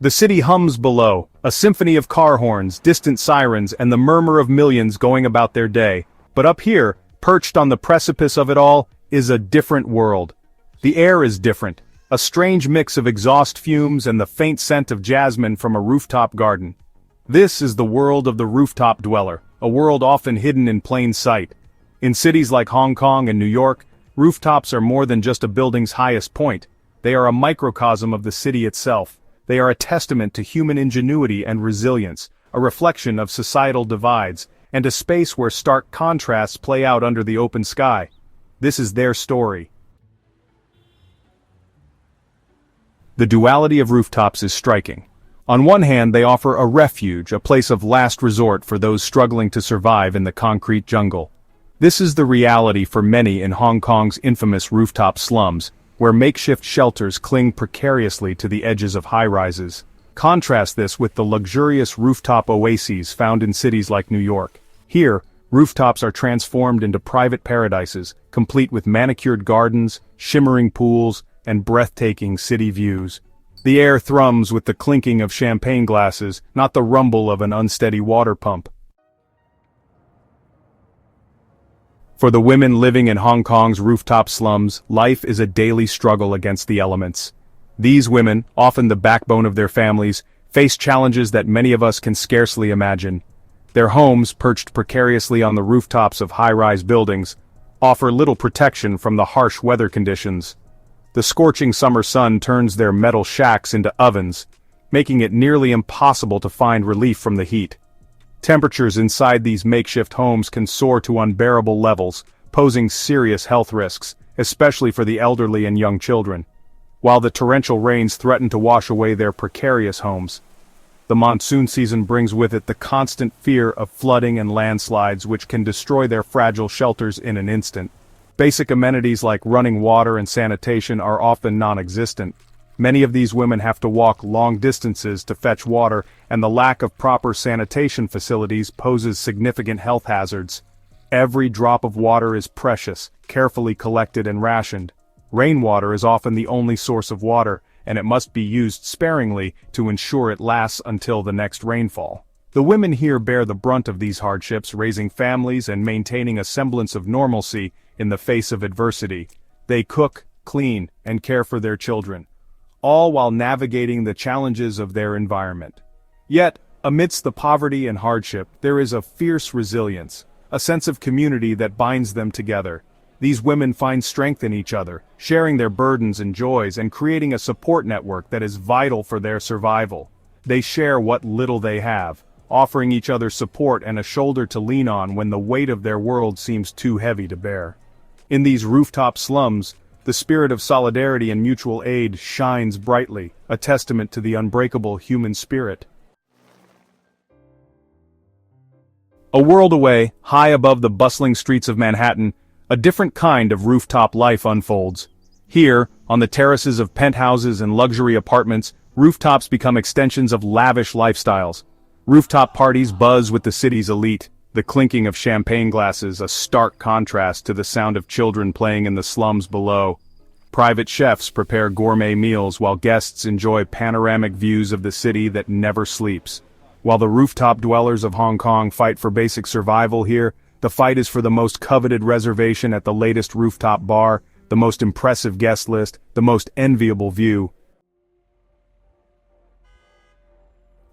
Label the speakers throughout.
Speaker 1: The city hums below, a symphony of car horns, distant sirens, and the murmur of millions going about their day. But up here, perched on the precipice of it all, is a different world. The air is different, a strange mix of exhaust fumes and the faint scent of jasmine from a rooftop garden. This is the world of the rooftop dweller, a world often hidden in plain sight. In cities like Hong Kong and New York, rooftops are more than just a building's highest point. They are a microcosm of the city itself. They are a testament to human ingenuity and resilience, a reflection of societal divides, and a space where stark contrasts play out under the open sky. This is their story. The duality of rooftops is striking. On one hand, they offer a refuge, a place of last resort for those struggling to survive in the concrete jungle. This is the reality for many in Hong Kong's infamous rooftop slums, where makeshift shelters cling precariously to the edges of high-rises. Contrast this with the luxurious rooftop oases found in cities like New York. Here, rooftops are transformed into private paradises, complete with manicured gardens, shimmering pools, and breathtaking city views. The air thrums with the clinking of champagne glasses, not the rumble of an unsteady water pump. For the women living in Hong Kong's rooftop slums, life is a daily struggle against the elements. These women, often the backbone of their families, face challenges that many of us can scarcely imagine. Their homes, perched precariously on the rooftops of high-rise buildings, offer little protection from the harsh weather conditions. The scorching summer sun turns their metal shacks into ovens, making it nearly impossible to find relief from the heat. Temperatures inside these makeshift homes can soar to unbearable levels, posing serious health risks, especially for the elderly and young children. While the torrential rains threaten to wash away their precarious homes, the monsoon season brings with it the constant fear of flooding and landslides which can destroy their fragile shelters in an instant. Basic amenities like running water and sanitation are often non-existent. Many of these women have to walk long distances to fetch water, and the lack of proper sanitation facilities poses significant health hazards. Every drop of water is precious, carefully collected and rationed. Rainwater is often the only source of water, and it must be used sparingly to ensure it lasts until the next rainfall. The women here bear the brunt of these hardships, raising families and maintaining a semblance of normalcy in the face of adversity. They cook, clean, and care for their children, all while navigating the challenges of their environment. Yet, amidst the poverty and hardship, there is a fierce resilience, a sense of community that binds them together. These women find strength in each other, sharing their burdens and joys and creating a support network that is vital for their survival. They share what little they have, offering each other support and a shoulder to lean on when the weight of their world seems too heavy to bear. In these rooftop slums, the spirit of solidarity and mutual aid shines brightly, a testament to the unbreakable human spirit. A world away, high above the bustling streets of Manhattan, a different kind of rooftop life unfolds. Here, on the terraces of penthouses and luxury apartments, rooftops become extensions of lavish lifestyles. Rooftop parties buzz with the city's elite, the clinking of champagne glasses a stark contrast to the sound of children playing in the slums below. Private chefs prepare gourmet meals while guests enjoy panoramic views of the city that never sleeps. While the rooftop dwellers of Hong Kong fight for basic survival here, the fight is for the most coveted reservation at the latest rooftop bar, the most impressive guest list, the most enviable view.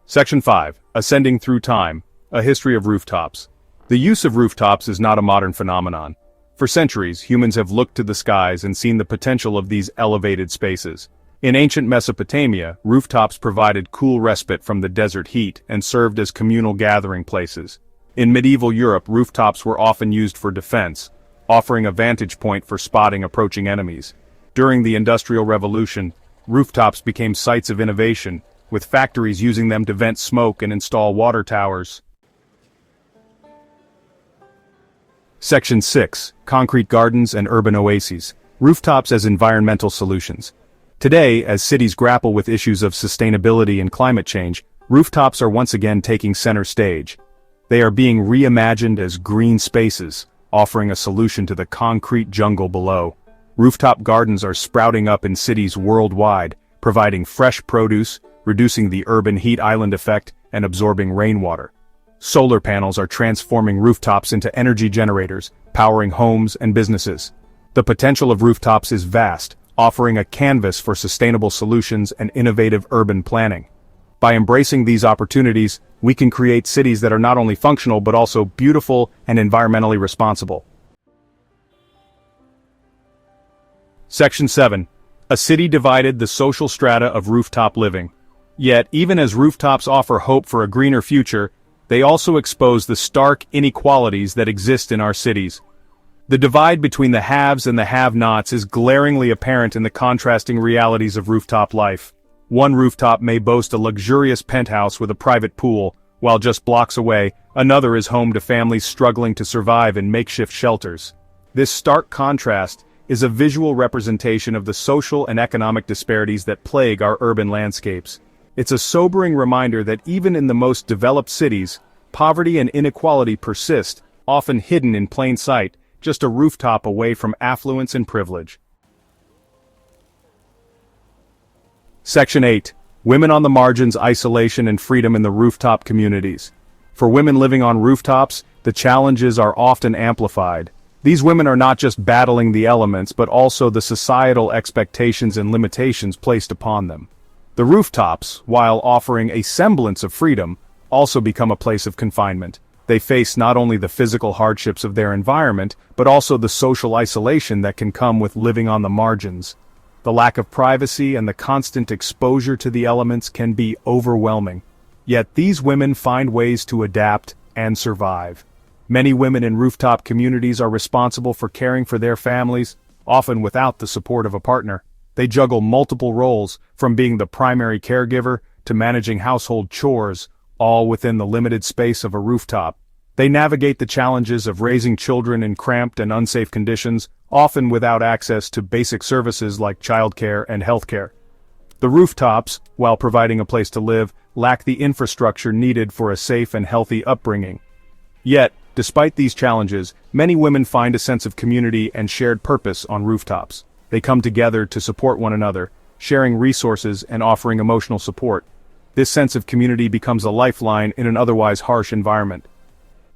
Speaker 1: Section 5. Ascending Through Time, a History of Rooftops. The use of rooftops is not a modern phenomenon. For centuries, humans have looked to the skies and seen the potential of these elevated spaces. In ancient Mesopotamia, rooftops provided cool respite from the desert heat and served as communal gathering places. In medieval Europe, rooftops were often used for defense, offering a vantage point for spotting approaching enemies. During the Industrial Revolution, rooftops became sites of innovation, with factories using them to vent smoke and install water towers. Section 6. Concrete Gardens and Urban Oases. Rooftops as Environmental Solutions. Today, as cities grapple with issues of sustainability and climate change, rooftops are once again taking center stage. They are being reimagined as green spaces, offering a solution to the concrete jungle below. Rooftop gardens are sprouting up in cities worldwide, providing fresh produce, reducing the urban heat island effect and absorbing rainwater. Solar panels are transforming rooftops into energy generators, powering homes and businesses. The potential of rooftops is vast, offering a canvas for sustainable solutions and innovative urban planning. By embracing these opportunities, we can create cities that are not only functional but also beautiful and environmentally responsible. Section 7. A city divided, the social strata of rooftop living. Yet, even as rooftops offer hope for a greener future, they also expose the stark inequalities that exist in our cities. The divide between the haves and the have-nots is glaringly apparent in the contrasting realities of rooftop life. One rooftop may boast a luxurious penthouse with a private pool, while just blocks away, another is home to families struggling to survive in makeshift shelters. This stark contrast is a visual representation of the social and economic disparities that plague our urban landscapes. It's a sobering reminder that even in the most developed cities, poverty and inequality persist, often hidden in plain sight, just a rooftop away from affluence and privilege. Section 8. Women on the margins, isolation and freedom in the rooftop communities. For women living on rooftops, the challenges are often amplified. These women are not just battling the elements but also the societal expectations and limitations placed upon them. The rooftops, while offering a semblance of freedom, also become a place of confinement. They face not only the physical hardships of their environment, but also the social isolation that can come with living on the margins. The lack of privacy and the constant exposure to the elements can be overwhelming. Yet these women find ways to adapt and survive. Many women in rooftop communities are responsible for caring for their families, often without the support of a partner. They juggle multiple roles, from being the primary caregiver to managing household chores, all within the limited space of a rooftop. They navigate the challenges of raising children in cramped and unsafe conditions, often without access to basic services like childcare and healthcare. The rooftops, while providing a place to live, lack the infrastructure needed for a safe and healthy upbringing. Yet, despite these challenges, many women find a sense of community and shared purpose on rooftops. They come together to support one another, sharing resources and offering emotional support. This sense of community becomes a lifeline in an otherwise harsh environment.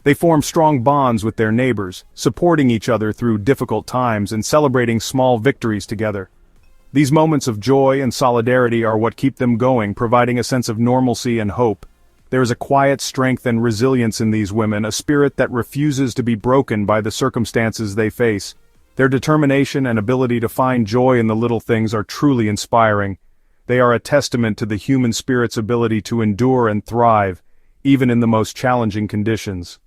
Speaker 1: They form strong bonds with their neighbors, supporting each other through difficult times and celebrating small victories together. These moments of joy and solidarity are what keep them going, providing a sense of normalcy and hope. There is a quiet strength and resilience in these women, a spirit that refuses to be broken by the circumstances they face. Their determination and ability to find joy in the little things are truly inspiring. They are a testament to the human spirit's ability to endure and thrive, even in the most challenging conditions.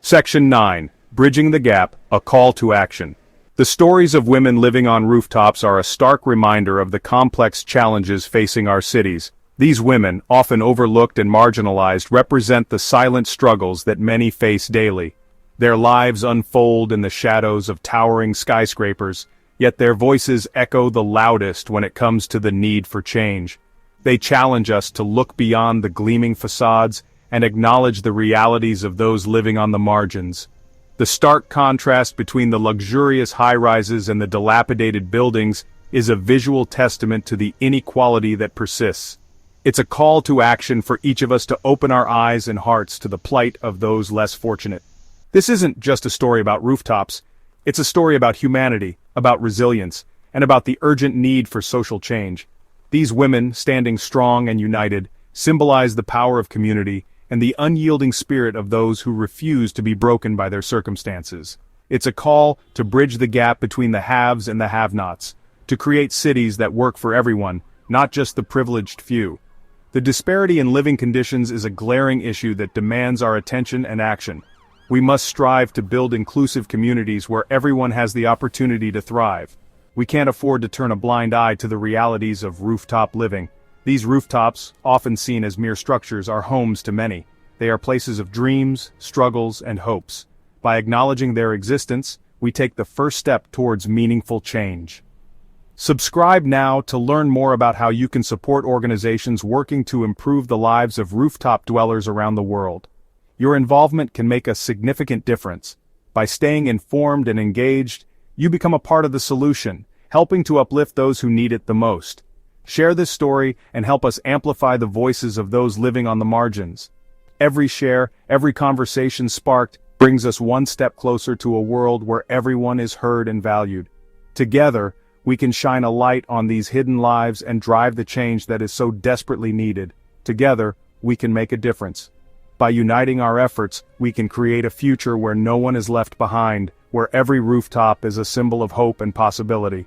Speaker 1: Section 9. Bridging the Gap, a Call to Action. The stories of women living on rooftops are a stark reminder of the complex challenges facing our cities. These women, often overlooked and marginalized, represent the silent struggles that many face daily. Their lives unfold in the shadows of towering skyscrapers, yet their voices echo the loudest when it comes to the need for change. They challenge us to look beyond the gleaming facades and acknowledge the realities of those living on the margins. The stark contrast between the luxurious high-rises and the dilapidated buildings is a visual testament to the inequality that persists. It's a call to action for each of us to open our eyes and hearts to the plight of those less fortunate. This isn't just a story about rooftops. It's a story about humanity, about resilience, and about the urgent need for social change. These women, standing strong and united, symbolize the power of community and the unyielding spirit of those who refuse to be broken by their circumstances. It's a call to bridge the gap between the haves and the have-nots, to create cities that work for everyone, not just the privileged few. The disparity in living conditions is a glaring issue that demands our attention and action. We must strive to build inclusive communities where everyone has the opportunity to thrive. We can't afford to turn a blind eye to the realities of rooftop living. These rooftops, often seen as mere structures, are homes to many. They are places of dreams, struggles, and hopes. By acknowledging their existence, we take the first step towards meaningful change. Subscribe now to learn more about how you can support organizations working to improve the lives of rooftop dwellers around the world. Your involvement can make a significant difference. By staying informed and engaged, you become a part of the solution, helping to uplift those who need it the most. Share this story and help us amplify the voices of those living on the margins. Every share, every conversation sparked, brings us one step closer to a world where everyone is heard and valued. Together, we can shine a light on these hidden lives and drive the change that is so desperately needed. Together, we can make a difference. By uniting our efforts, we can create a future where no one is left behind, where every rooftop is a symbol of hope and possibility.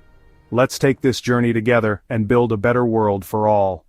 Speaker 1: Let's take this journey together and build a better world for all.